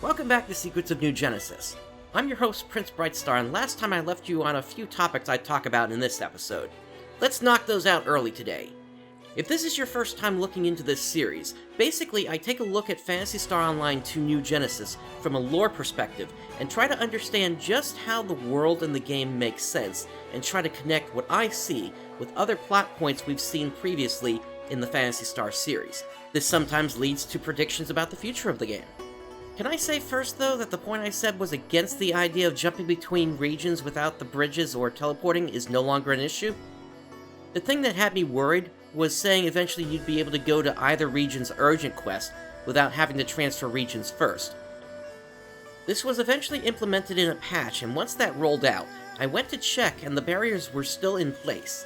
Welcome back to Secrets of New Genesis. I'm your host, PrinceBrightstar, and last time I left you on a few topics I'd talk about in this episode. Let's knock those out early today. If this is your first time looking into this series, basically I take a look at Phantasy Star Online 2 New Genesis from a lore perspective and try to understand just how the world and the game makes sense and try to connect what I see with other plot points we've seen previously in the Phantasy Star series. This sometimes leads to predictions about the future of the game. Can I say first, though, that the point I said was against the idea of jumping between regions without the bridges or teleporting is no longer an issue? The thing that had me worried was saying eventually you'd be able to go to either region's urgent quest without having to transfer regions first. This was eventually implemented in a patch, and once that rolled out, I went to check and the barriers were still in place.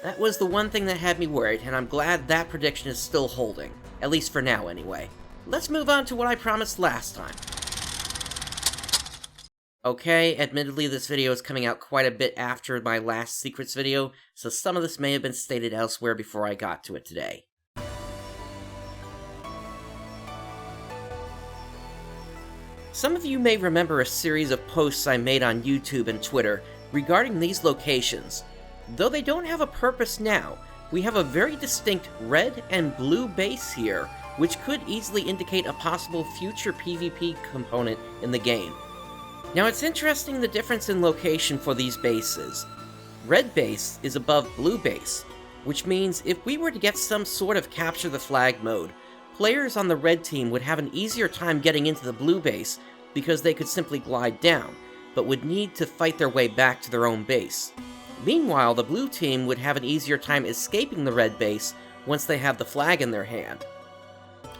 That was the one thing that had me worried, and I'm glad that prediction is still holding, at least for now anyway. Let's move on to what I promised last time. Okay, admittedly this video is coming out quite a bit after my last secrets video, so some of this may have been stated elsewhere before I got to it today. Some of you may remember a series of posts I made on YouTube and Twitter regarding these locations. Though they don't have a purpose now, we have a very distinct red and blue base here, which could easily indicate a possible future PvP component in the game. Now it's interesting the difference in location for these bases. Red base is above blue base, which means if we were to get some sort of capture the flag mode, players on the red team would have an easier time getting into the blue base because they could simply glide down, but would need to fight their way back to their own base. Meanwhile, the blue team would have an easier time escaping the red base once they have the flag in their hand.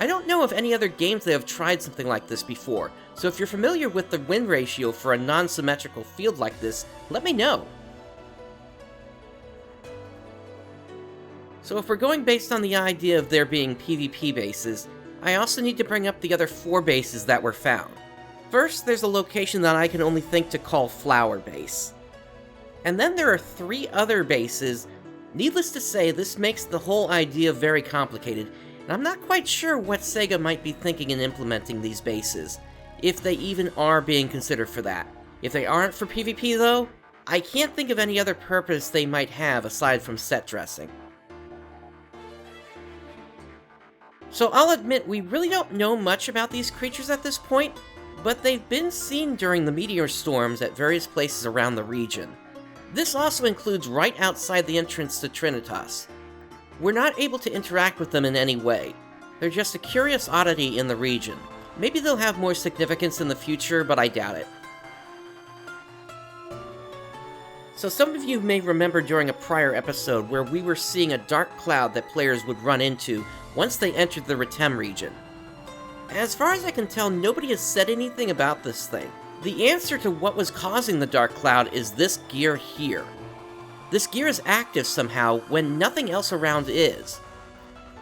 I don't know of any other games that have tried something like this before, so if you're familiar with the win ratio for a non-symmetrical field like this, let me know. So if we're going based on the idea of there being PvP bases, I also need to bring up the other 4 bases that were found. First, there's a location that I can only think to call Flower Base. And then there are 3 other bases. Needless to say, this makes the whole idea very complicated, and I'm not quite sure what Sega might be thinking in implementing these bases, if they even are being considered for that. If they aren't for PvP though, I can't think of any other purpose they might have aside from set dressing. So I'll admit we really don't know much about these creatures at this point, but they've been seen during the meteor storms at various places around the region. This also includes right outside the entrance to Trinitas. We're not able to interact with them in any way. They're just a curious oddity in the region. Maybe they'll have more significance in the future, but I doubt it. So some of you may remember during a prior episode where we were seeing a dark cloud that players would run into once they entered the Retem region. As far as I can tell, nobody has said anything about this thing. The answer to what was causing the dark cloud is this gear here. This gear is active somehow when nothing else around is.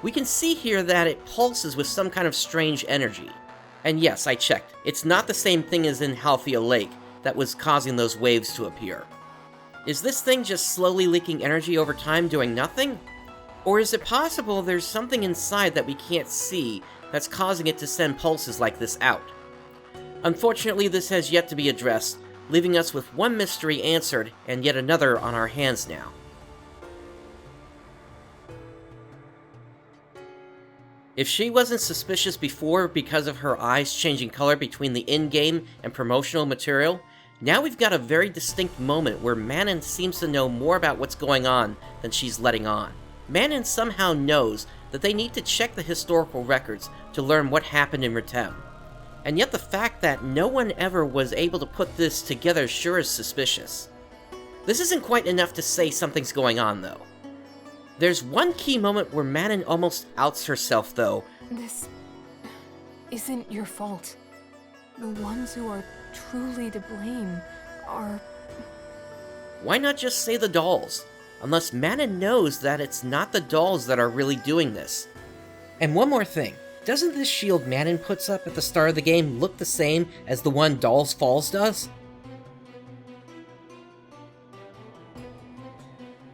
We can see here that it pulses with some kind of strange energy. And yes, I checked. It's not the same thing as in Halfia Lake that was causing those waves to appear. Is this thing just slowly leaking energy over time doing nothing? Or is it possible there's something inside that we can't see that's causing it to send pulses like this out? Unfortunately, this has yet to be addressed, leaving us with one mystery answered and yet another on our hands now. If she wasn't suspicious before because of her eyes changing color between the in-game and promotional material, now we've got a very distinct moment where Manon seems to know more about what's going on than she's letting on. Manon somehow knows that they need to check the historical records to learn what happened in Retem. And yet the fact that no one ever was able to put this together sure is suspicious. This isn't quite enough to say something's going on, though. There's one key moment where Manon almost outs herself, though. This isn't your fault. The ones who are truly to blame are... Why not just say the dolls? Unless Manon knows that it's not the dolls that are really doing this. And one more thing. Doesn't this shield Manon puts up at the start of the game look the same as the one Dolls Falls does?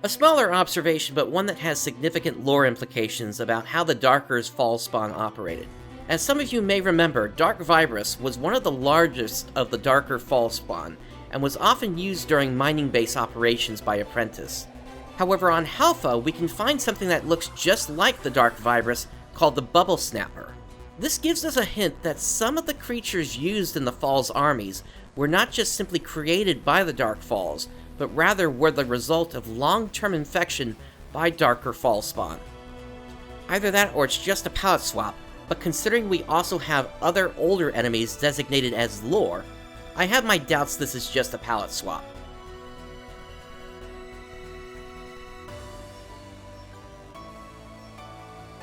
A smaller observation, but one that has significant lore implications about how the Darker's Fall spawn operated. As some of you may remember, Dark Vibrace was one of the largest of the darker fall spawn, and was often used during mining base operations by Apprentice. However, on Halpha, we can find something that looks just like the Dark Vibrace, called the Bubble Snapper. This gives us a hint that some of the creatures used in the Fall's armies were not just simply created by the Dark Falls, but rather were the result of long-term infection by darker Fall spawn. Either that or it's just a palette swap, but considering we also have other older enemies designated as lore, I have my doubts this is just a palette swap.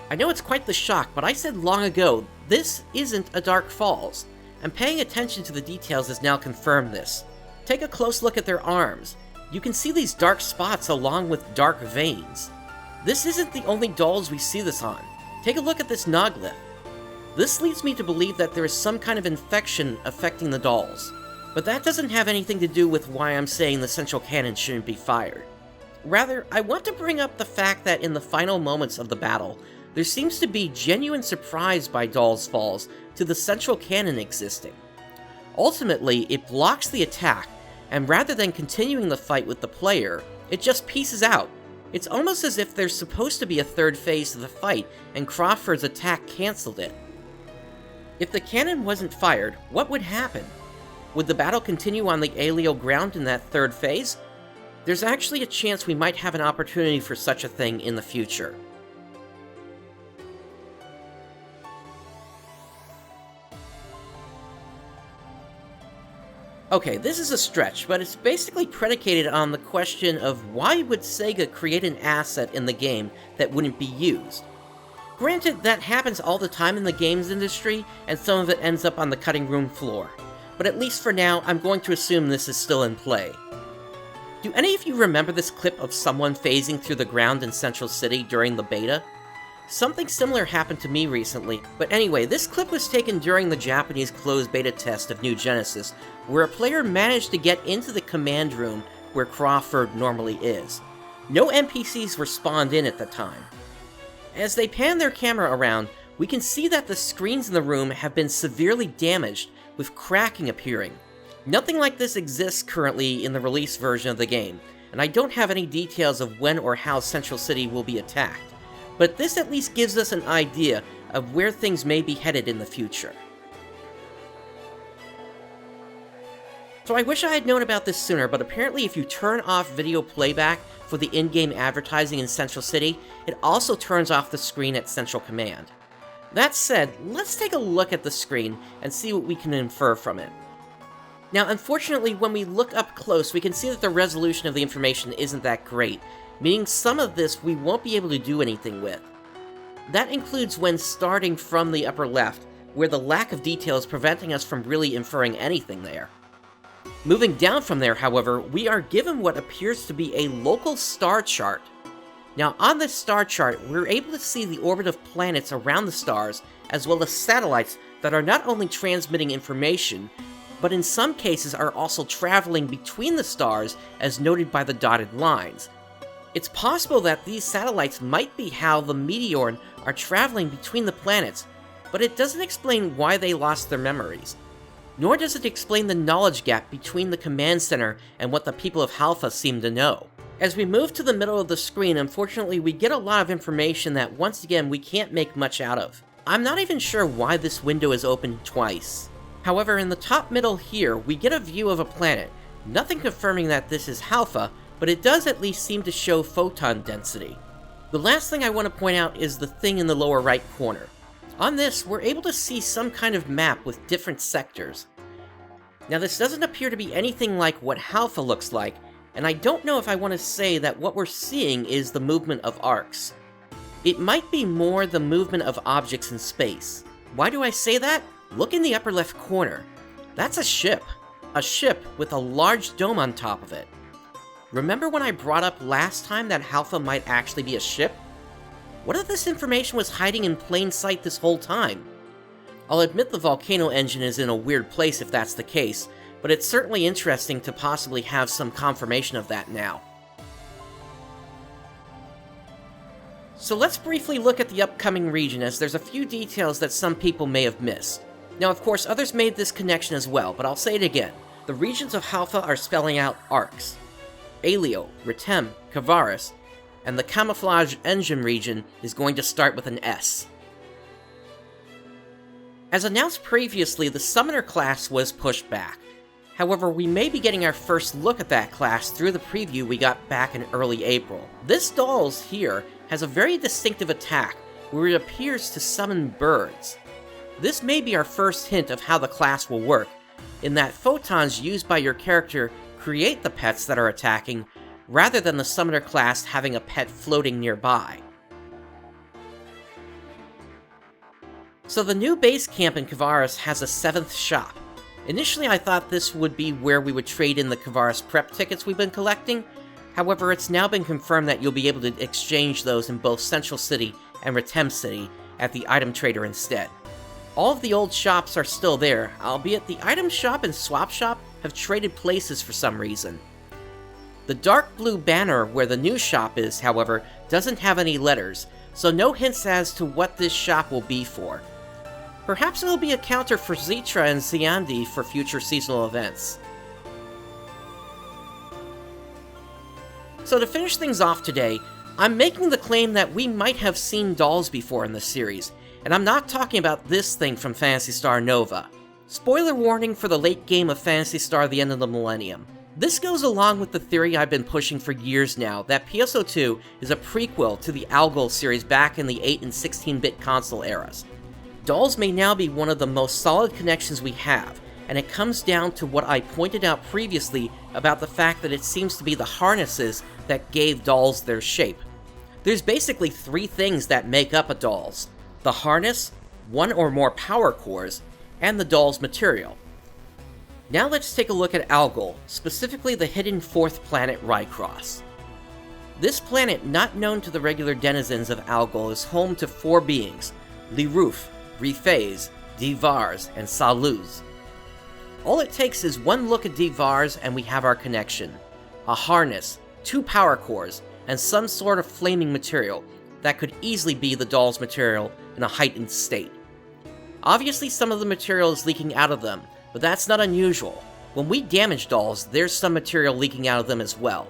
I know it's quite the shock, but I said long ago, this isn't a Dark Falls, and paying attention to the details has now confirmed this. Take a close look at their arms. You can see these dark spots along with dark veins. This isn't the only dolls we see this on. Take a look at this Noglyph. This leads me to believe that there is some kind of infection affecting the dolls. But that doesn't have anything to do with why I'm saying the central cannon shouldn't be fired. Rather, I want to bring up the fact that in the final moments of the battle, there seems to be genuine surprise by Dolls Falls to the central cannon existing. Ultimately, it blocks the attack, and rather than continuing the fight with the player, it just pieces out. It's almost as if there's supposed to be a third phase to the fight, and Crawford's attack cancelled it. If the cannon wasn't fired, what would happen? Would the battle continue on the Aleo ground in that third phase? There's actually a chance we might have an opportunity for such a thing in the future. Okay, this is a stretch, but it's basically predicated on the question of why would Sega create an asset in the game that wouldn't be used? Granted, that happens all the time in the games industry, and some of it ends up on the cutting room floor. But at least for now, I'm going to assume this is still in play. Do any of you remember this clip of someone phasing through the ground in Central City during the beta? Something similar happened to me recently, but anyway, this clip was taken during the Japanese closed beta test of New Genesis, where a player managed to get into the command room where Crawford normally is. No NPCs were spawned in at the time. As they pan their camera around, we can see that the screens in the room have been severely damaged, with cracking appearing. Nothing like this exists currently in the release version of the game, and I don't have any details of when or how Central City will be attacked, but this at least gives us an idea of where things may be headed in the future. So I wish I had known about this sooner, but apparently if you turn off video playback for the in-game advertising in Central City, it also turns off the screen at Central Command. That said, let's take a look at the screen and see what we can infer from it. Now, unfortunately, when we look up close, we can see that the resolution of the information isn't that great, meaning some of this we won't be able to do anything with. That includes when starting from the upper left, where the lack of detail is preventing us from really inferring anything there. Moving down from there, however, we are given what appears to be a local star chart. Now, on this star chart, we're able to see the orbit of planets around the stars, as well as satellites that are not only transmitting information, but in some cases are also traveling between the stars, as noted by the dotted lines. It's possible that these satellites might be how the Meteorn are traveling between the planets, but it doesn't explain why they lost their memories. Nor does it explain the knowledge gap between the command center and what the people of Halpha seem to know. As we move to the middle of the screen, unfortunately, we get a lot of information that, once again, we can't make much out of. I'm not even sure why this window is open twice. However, in the top middle here, we get a view of a planet, nothing confirming that this is Halpha, but it does at least seem to show photon density. The last thing I want to point out is the thing in the lower right corner. On this, we're able to see some kind of map with different sectors. Now, this doesn't appear to be anything like what Halpha looks like, and I don't know if I want to say that what we're seeing is the movement of arcs. It might be more the movement of objects in space. Why do I say that? Look in the upper left corner. That's a ship. A ship with a large dome on top of it. Remember when I brought up last time that Halpha might actually be a ship? What if this information was hiding in plain sight this whole time? I'll admit the volcano engine is in a weird place if that's the case, but it's certainly interesting to possibly have some confirmation of that now. So let's briefly look at the upcoming region, as there's a few details that some people may have missed. Now, of course, others made this connection as well, but I'll say it again. The regions of Halpha are spelling out arcs. Alio, Retem, Kavaris, and the Camouflage Engine region is going to start with an S. As announced previously, the Summoner class was pushed back. However, we may be getting our first look at that class through the preview we got back in early April. This DOLLS here has a very distinctive attack, where it appears to summon birds. This may be our first hint of how the class will work, in that photons used by your character create the pets that are attacking, rather than the Summoner class having a pet floating nearby. So the new base camp in Kavaris has a 7th shop. Initially I thought this would be where we would trade in the Kavaris prep tickets we've been collecting. However, it's now been confirmed that you'll be able to exchange those in both Central City and Retem City at the item trader instead. All of the old shops are still there, albeit the item shop and swap shop have traded places for some reason. The dark blue banner where the new shop is, however, doesn't have any letters, so no hints as to what this shop will be for. Perhaps it'll be a counter for Zitra and Xiandi for future seasonal events. So to finish things off today, I'm making the claim that we might have seen DOLLS before in this series, and I'm not talking about this thing from Phantasy Star Nova. Spoiler warning for the late game of Phantasy Star The End of the Millennium. This goes along with the theory I've been pushing for years now, that PSO2 is a prequel to the Algol series back in the 8 and 16-bit console eras. DOLLS may now be one of the most solid connections we have, and it comes down to what I pointed out previously about the fact that it seems to be the harnesses that gave DOLLS their shape. There's basically 3 things that make up a DOLLS: the harness, 1 or more power cores, and the DOLLS material. Now let's take a look at Algol, specifically the hidden 4th planet Rycross. This planet, not known to the regular denizens of Algol, is home to 4 beings: Liruf, Riphase, D-Vars, and Saluz. All it takes is one look at D-Vars and we have our connection. A harness, 2 power cores, and some sort of flaming material that could easily be the DOLLS material in a heightened state. Obviously some of the material is leaking out of them, but that's not unusual. When we damage DOLLS, there's some material leaking out of them as well.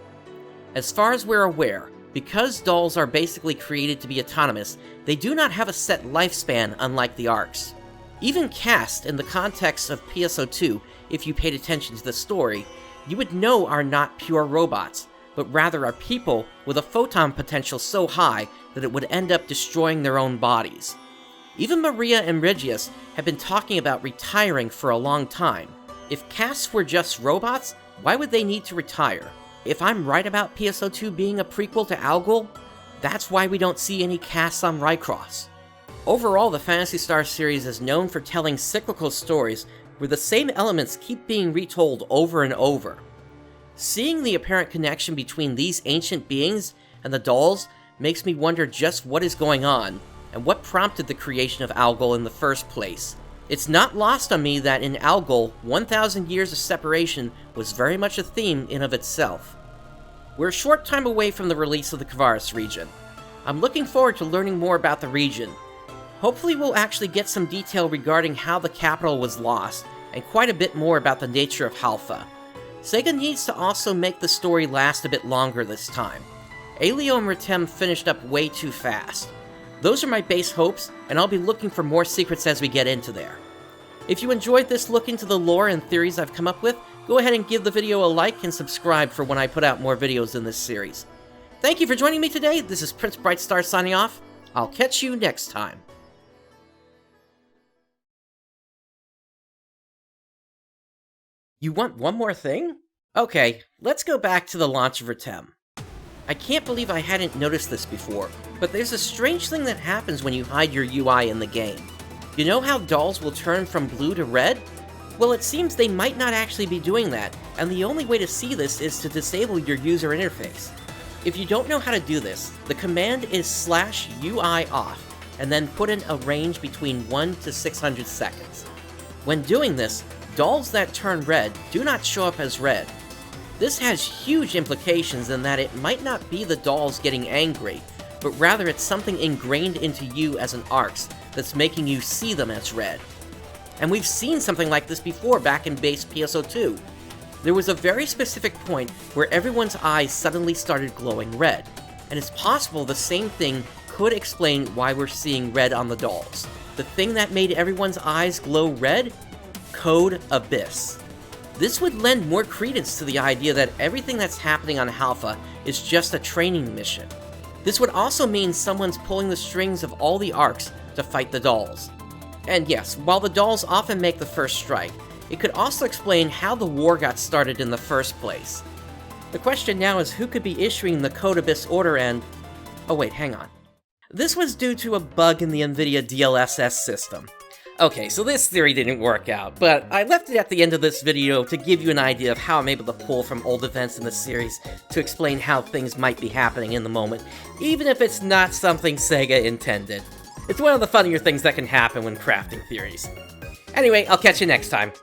As far as we're aware, because DOLLS are basically created to be autonomous, they do not have a set lifespan unlike the ARCs. Even cast in the context of PSO2, if you paid attention to the story, you would know are not pure robots, but rather are people with a photon potential so high that it would end up destroying their own bodies. Even Maria and Regius have been talking about retiring for a long time. If casts were just robots, why would they need to retire? If I'm right about PSO2 being a prequel to Algol, that's why we don't see any casts on Rycross. Overall, the Phantasy Star series is known for telling cyclical stories where the same elements keep being retold over and over. Seeing the apparent connection between these ancient beings and the DOLLS makes me wonder just what is going on, and what prompted the creation of Algol in the first place. It's not lost on me that in Algol, 1,000 years of separation was very much a theme in of itself. We're a short time away from the release of the Kavaris region. I'm looking forward to learning more about the region. Hopefully we'll actually get some detail regarding how the capital was lost, and quite a bit more about the nature of Halpha. Sega needs to also make the story last a bit longer this time. Alio and Retem finished up way too fast. Those are my base hopes, and I'll be looking for more secrets as we get into there. If you enjoyed this look into the lore and theories I've come up with, go ahead and give the video a like and subscribe for when I put out more videos in this series. Thank you for joining me today. This is PrinceBrightstar signing off. I'll catch you next time. You want one more thing? Okay, let's go back to the launch of Retem. I can't believe I hadn't noticed this before, but there's a strange thing that happens when you hide your UI in the game. You know how DOLLS will turn from blue to red? Well, it seems they might not actually be doing that, and the only way to see this is to disable your user interface. If you don't know how to do this, the command is /UI off, and then put in a range between 1 to 600 seconds. When doing this, DOLLS that turn red do not show up as red. This has huge implications in that it might not be the DOLLS getting angry, but rather it's something ingrained into you as an Arcs that's making you see them as red. And we've seen something like this before back in base PSO2. There was a very specific point where everyone's eyes suddenly started glowing red, and it's possible the same thing could explain why we're seeing red on the dolls. The thing that made everyone's eyes glow red? Code Abyss. This would lend more credence to the idea that everything that's happening on Alpha is just a training mission. This would also mean someone's pulling the strings of all the Arcs to fight the dolls. And yes, while the dolls often make the first strike, it could also explain how the war got started in the first place. The question now is who could be issuing the Code Abyss order and... oh wait, hang on. This was due to a bug in the NVIDIA DLSS system. Okay, so this theory didn't work out, but I left it at the end of this video to give you an idea of how I'm able to pull from old events in the series to explain how things might be happening in the moment, even if it's not something Sega intended. It's one of the funnier things that can happen when crafting theories. Anyway, I'll catch you next time.